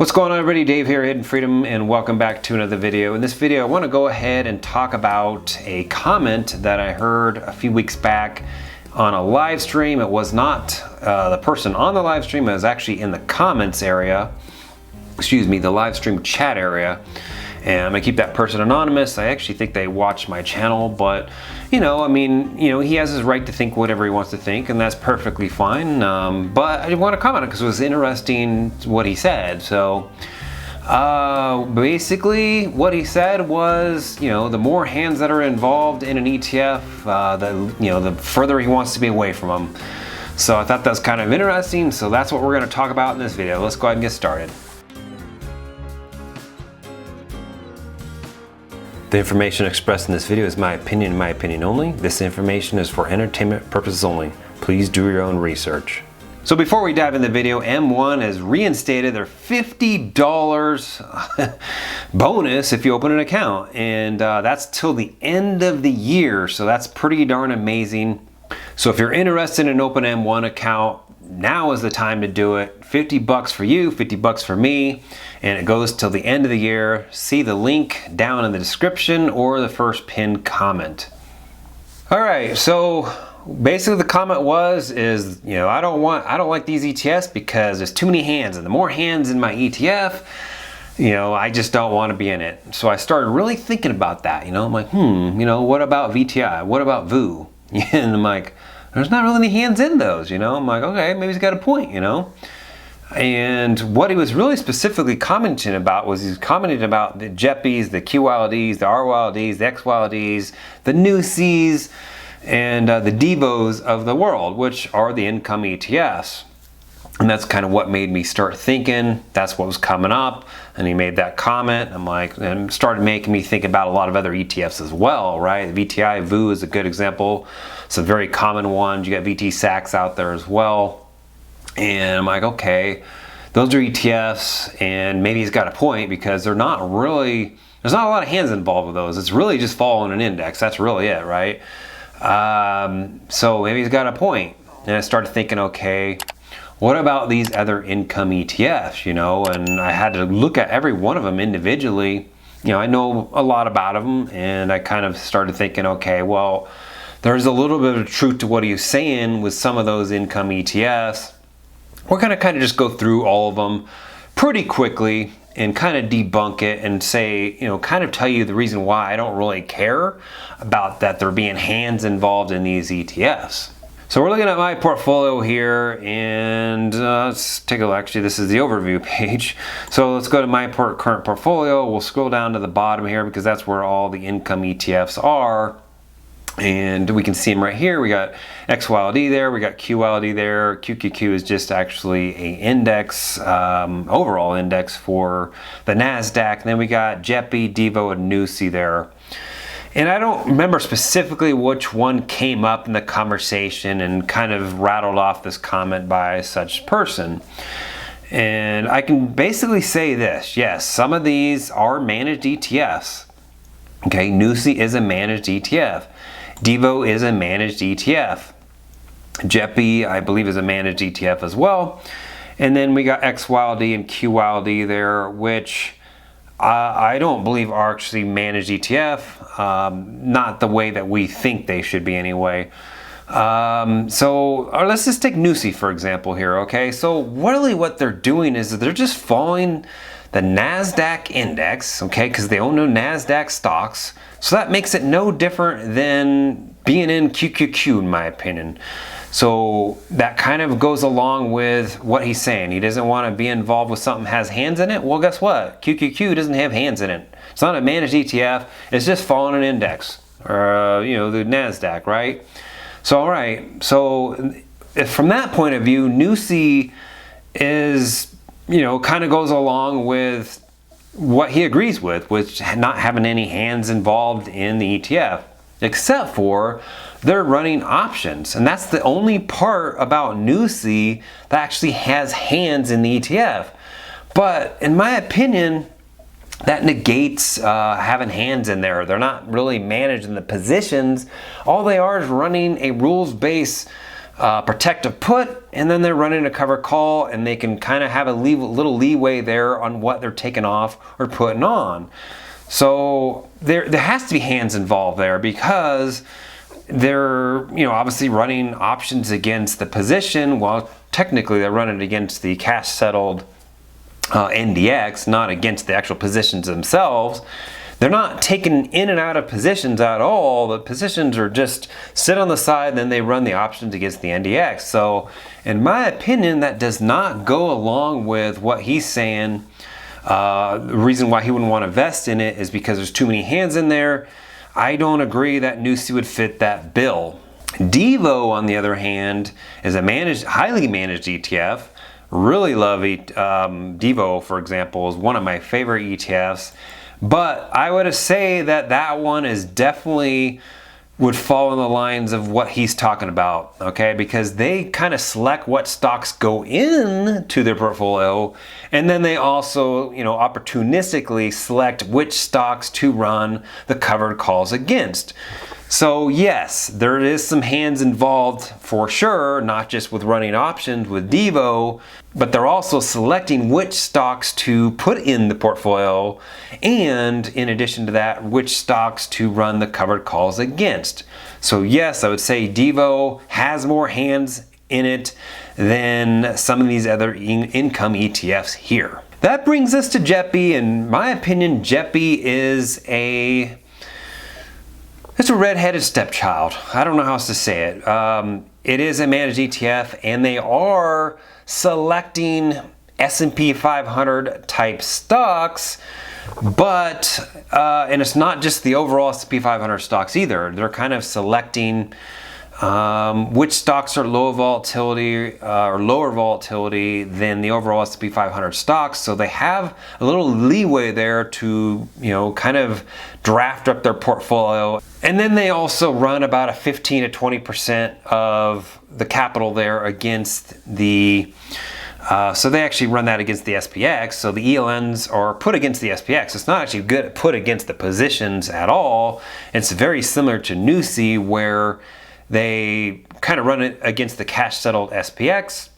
What's going on, everybody? Dave here, Hidden Freedom, and welcome back to another video. In this video, I want to go ahead and talk about a comment that I heard a few weeks back on a live stream. It was not the person on the live stream, it was actually in the comments area, excuse me, the live stream chat area. And I'm gonna keep that person anonymous. I actually think they watch my channel, but he has his right to think whatever he wants to think, and that's perfectly fine. But I want to comment on it because it was interesting what he said. So basically what he said was, the more hands that are involved in an ETF, the further he wants to be away from them. So I thought that was kind of interesting. So that's what we're going to talk about in this video. Let's go ahead and get started. The information expressed in this video is my opinion and my opinion only. This information is for entertainment purposes only. Please do your own research. So before we dive into the video, M1 has reinstated their $50 bonus if you open an account. And that's till the end of the year. So that's pretty darn amazing. So if you're interested in an open M1 account, now is the time to do it. 50 bucks for you, 50 bucks for me, and it goes till the end of the year. See the link down in the description or the first pinned comment. All right, so basically the comment is I don't like these ETFs because there's too many hands, and the more hands in my ETF, I just don't want to be in it. So I started really thinking about that. I'm like, what about VTI? What about VOO? And I'm like, there's not really any hands in those, I'm like, okay, maybe he's got a point, And what he was really specifically commenting about was he's commenting about the JEPIs, the QYLDs, the RYLDs, the XYLDs, the NUSIs, and the DIVOs of the world, which are the income ETFs. And that's kind of what made me start thinking. That's what was coming up. And he made that comment. I'm like, and started making me think about a lot of other ETFs as well, right? The VTI, VOO is a good example. It's a very common one. You got VTSAX out there as well. And I'm like, okay, those are ETFs, and maybe he's got a point because there's not a lot of hands involved with those. It's really just following an index. That's really it, right? So maybe he's got a point. And I started thinking, okay, what about these other income ETFs, And I had to look at every one of them individually. I know a lot about them, and I kind of started thinking, okay, well, there's a little bit of truth to what he was saying with some of those income ETFs. We're going to kind of just go through all of them pretty quickly and kind of debunk it and say, kind of tell you the reason why I don't really care about that there being hands involved in these ETFs. So we're looking at my portfolio here, and let's take a look. Actually, this is the overview page. So let's go to my current portfolio. We'll scroll down to the bottom here because that's where all the income ETFs are. And we can see them right here. We got XYLD there, we got QYLD there. QQQ is just actually a index, overall index for the NASDAQ. And then we got JEPI, DIVO, and NUSI there. And I don't remember specifically which one came up in the conversation and kind of rattled off this comment by such person. And I can basically say this, yes, some of these are managed ETFs. Okay, NUSI is a managed ETF. DIVO is a managed ETF. JEPI, I believe, is a managed ETF as well. And then we got XYLD and QYLD there, which I don't believe are actually managed ETF, not the way that we think they should be anyway. So let's just take NUSI for example here, okay? So really what they're doing is that they're just following the NASDAQ index, okay, because they own no NASDAQ stocks. So that makes it no different than being in QQQ, in my opinion. So that kind of goes along with what he's saying. He doesn't want to be involved with something that has hands in it. Well, guess what? QQQ doesn't have hands in it. It's not a managed ETF. It's just following an index, or the NASDAQ, right? So all right. So from that point of view, NUSI is, kind of goes along with what he agrees with, which not having any hands involved in the ETF, except for they're running options. And that's the only part about NUSI that actually has hands in the ETF. But in my opinion, that negates having hands in there. They're not really managing the positions. All they are is running a rules-based protective put, and then they're running a covered call, and they can kind of have a little leeway there on what they're taking off or putting on. So there has to be hands involved there, because they're, you know, obviously running options against the position, while technically they're running against the cash settled NDX, not against the actual positions themselves. They're not taking in and out of positions at all. The positions are just sit on the side, then they run the options against the NDX. So in my opinion, that does not go along with what he's saying. The reason why he wouldn't want to vest in it is because there's too many hands in there. I don't agree that NUSI would fit that bill. DIVO, on the other hand, is a highly managed ETF. Really love DIVO, for example, is one of my favorite ETFs. But I would say that that one is definitely would fall in the lines of what he's talking about, okay? Because they kind of select what stocks go into their portfolio, and then they also, you know, opportunistically select which stocks to run the covered calls against. So yes, there is some hands involved for sure, not just with running options with DIVO, but they're also selecting which stocks to put in the portfolio, and in addition to that, which stocks to run the covered calls against. So yes, I would say DIVO has more hands in it than some of these other income ETFs here. That brings us to JEPI. In my opinion, JEPI is it's a red-headed stepchild. I don't know how else to say it. It is a managed ETF, and they are selecting S&P 500 type stocks, but and it's not just the overall S&P 500 stocks either. They're kind of selecting which stocks are low volatility or lower volatility than the overall S&P 500 stocks. So they have a little leeway there to, you know, kind of draft up their portfolio. And then they also run about a 15 to 20% of the capital there against the so they actually run that against the SPX. So the ELNs are put against the SPX. It's not actually good put against the positions at all. It's very similar to NUSI, where they kind of run it against the cash settled SPX.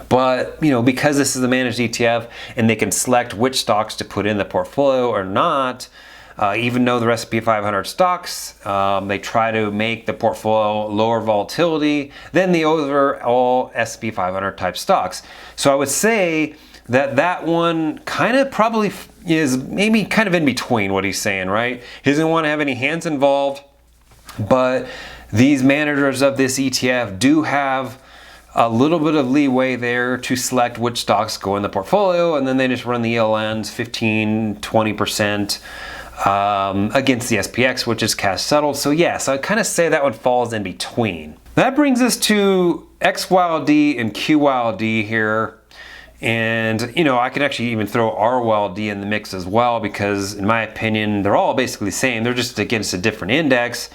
But, you know, because this is a managed ETF and they can select which stocks to put in the portfolio or not, even though the S&P 500 stocks, they try to make the portfolio lower volatility than the overall S&P 500 type stocks. So I would say that that one kind of probably is maybe kind of in between what he's saying, right? He doesn't want to have any hands involved, but these managers of this ETF do have a little bit of leeway there to select which stocks go in the portfolio, and then they just run the ELNs 15-20% against the SPX, which is cash settled. So yeah, so I kind of say that one falls in between. That brings us to XYLD and QYLD here. And, you know, I could actually even throw RYLD in the mix as well, because in my opinion, they're all basically the same. They're just against a different index.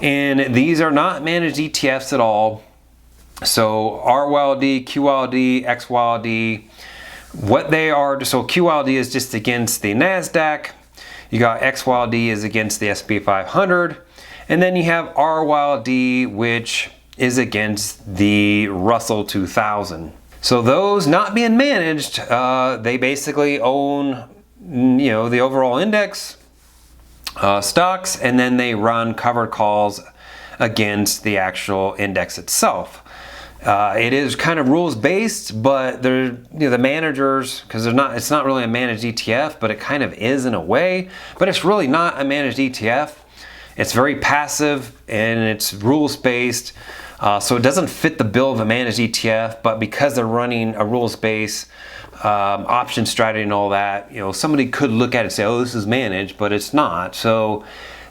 And these are not managed ETFs at all. So RYLD, QYLD, XYLD, what they are, so QYLD is just against the NASDAQ. You got XYLD is against the S&P 500. And then you have RYLD, which is against the Russell 2000. So those not being managed, they basically own, you know, the overall index, stocks, and then they run covered calls against the actual index itself. It is kind of rules based, but they're, you know, the managers, because it's not really a managed ETF, but it kind of is in a way, but it's really not a managed ETF. It's very passive and it's rules based. So it doesn't fit the bill of a managed ETF, but because they're running a rules based option strategy and all that, you know, somebody could look at it and say, oh, this is managed, but it's not. So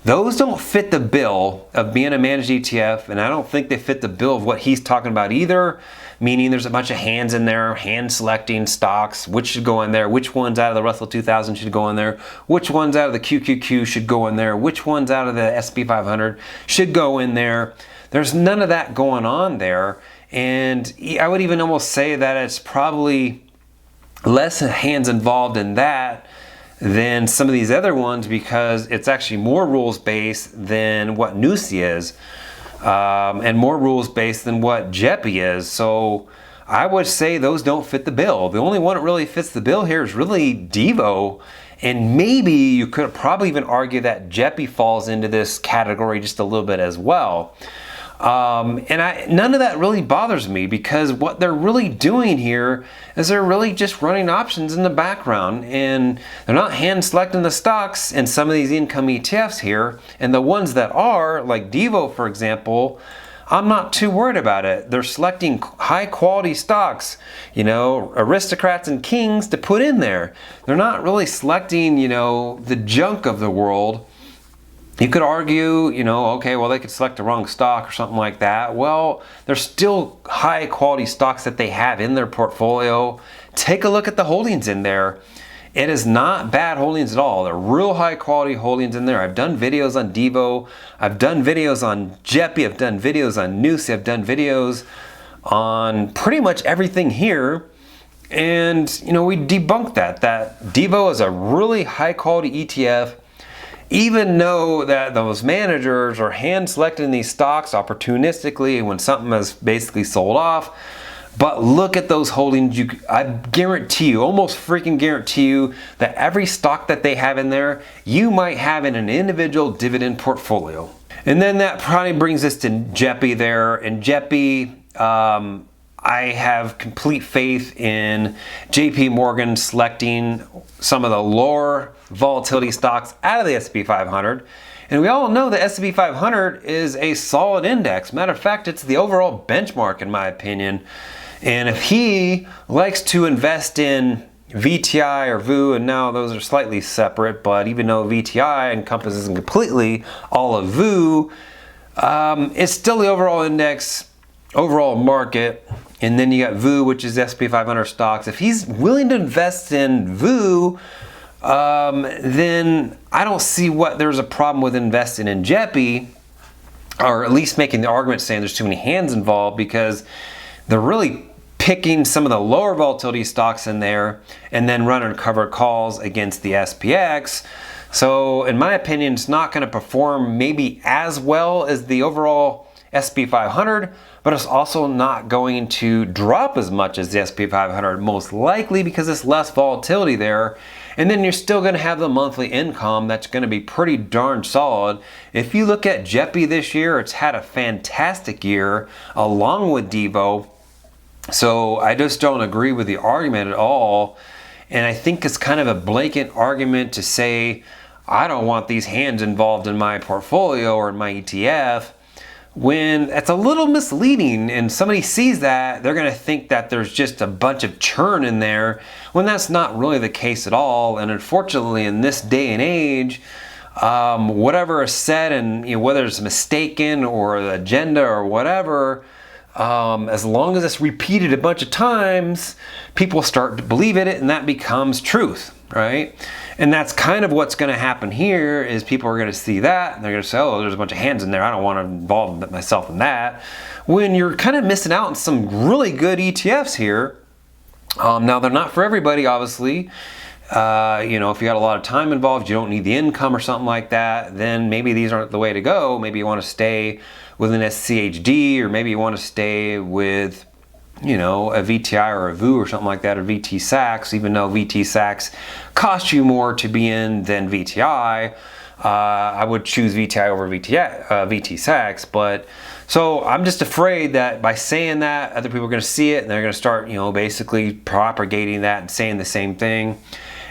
those don't fit the bill of being a managed ETF, and I don't think they fit the bill of what he's talking about either, meaning there's a bunch of hands in there, hand selecting stocks, which should go in there, which ones out of the Russell 2000 should go in there, which ones out of the QQQ should go in there, which ones out of the S&P 500 should go in there. There's none of that going on there, and I would even almost say that it's probably less hands involved in that than some of these other ones, because it's actually more rules based than what NUSI is. and more rules-based than what JEPI is. So I would say those don't fit the bill. The only one that really fits the bill here is really DIVO. And maybe you could probably even argue that JEPI falls into this category just a little bit as well. None of that really bothers me, because what they're really doing here is they're really just running options in the background, and they're not hand selecting the stocks in some of these income ETFs here. And the ones that are, like DIVO for example, I'm not too worried about it. They're selecting high quality stocks, you know, aristocrats and kings to put in there. They're not really selecting, you know, the junk of the world. You could argue, you know, okay, well, they could select the wrong stock or something like that. Well, there's still high quality stocks that they have in their portfolio. Take a look at the holdings in there. It is not bad holdings at all. They're real high quality holdings in there. I've done videos on DIVO. I've done videos on JEPI. I've done videos on NUSI. I've done videos on pretty much everything here. And, you know, we debunked that DIVO is a really high quality ETF. Even though that those managers are hand selecting these stocks opportunistically when something is basically sold off. But look at those holdings. I guarantee you, almost freaking guarantee you, that every stock that they have in there, you might have in an individual dividend portfolio. And then that probably brings us to JEPI there. And JEPI, I have complete faith in JP Morgan selecting some of the lower volatility stocks out of the S&P 500. And we all know the S&P 500 is a solid index. Matter of fact, it's the overall benchmark in my opinion. And if he likes to invest in VTI or VU, and now those are slightly separate, but even though VTI encompasses completely all of VU, it's still the overall index, overall market. And then you got VU, which is S&P 500 stocks. If he's willing to invest in VU, then I don't see what there's a problem with investing in JEPI, or at least making the argument saying there's too many hands involved, because they're really picking some of the lower volatility stocks in there and then running covered calls against the SPX. So in my opinion, it's not going to perform maybe as well as the overall S&P 500, but it's also not going to drop as much as the S&P 500, most likely because it's less volatility there. And then you're still going to have the monthly income that's going to be pretty darn solid. If you look at JEPI this year, it's had a fantastic year along with DIVO. So I just don't agree with the argument at all. And I think it's kind of a blanket argument to say, I don't want these hands involved in my portfolio or in my ETF, when it's a little misleading, and somebody sees that, they're going to think that there's just a bunch of churn in there, when that's not really the case at all. And unfortunately, in this day and age, whatever is said, and you know, whether it's mistaken or the agenda or whatever, as long as it's repeated a bunch of times, people start to believe it, and that becomes truth, right? And that's kind of what's going to happen here, is people are going to see that and they're going to say, oh, there's a bunch of hands in there, I don't want to involve myself in that, when you're kind of missing out on some really good ETFs here. Now, they're not for everybody, obviously. You know, if you got a lot of time involved, you don't need the income or something like that, then maybe these aren't the way to go. Maybe you want to stay with an SCHD, or maybe you want to stay with, you know, a VTI or a VU or something like that, or VTSAX, even though VTSAX costs you more to be in than VTI. I would choose VTI over VTSAX, but so I'm just afraid that by saying that, other people are going to see it and they're going to start, you know, basically propagating that and saying the same thing.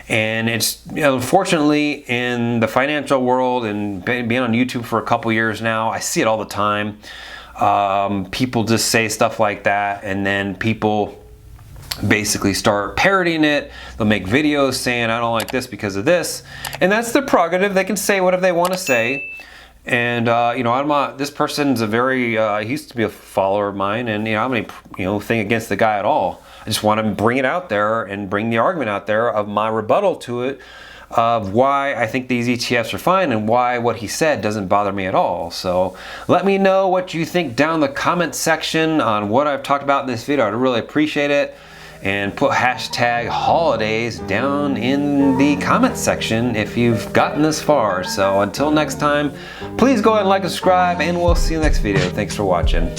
And it's, you know, unfortunately, in the financial world, and being on YouTube for a couple years now, I see it all the time. People just say stuff like that, and then people basically start parroting it. They'll make videos saying, I don't like this because of this. And that's their prerogative. They can say whatever they want to say. And, you know, I'm not, this person's a very, he used to be a follower of mine, and, you know, I'm not, you know, thing against the guy at all. I just want to bring it out there and bring the argument out there of my rebuttal to it, of why I think these ETFs are fine and why what he said doesn't bother me at all. So let me know what you think down in the comment section on what I've talked about in this video. I'd really appreciate it. and put hashtag holidays down in the comments section if you've gotten this far. So until next time, please go ahead and like and subscribe, and we'll see you in the next video. Thanks for watching.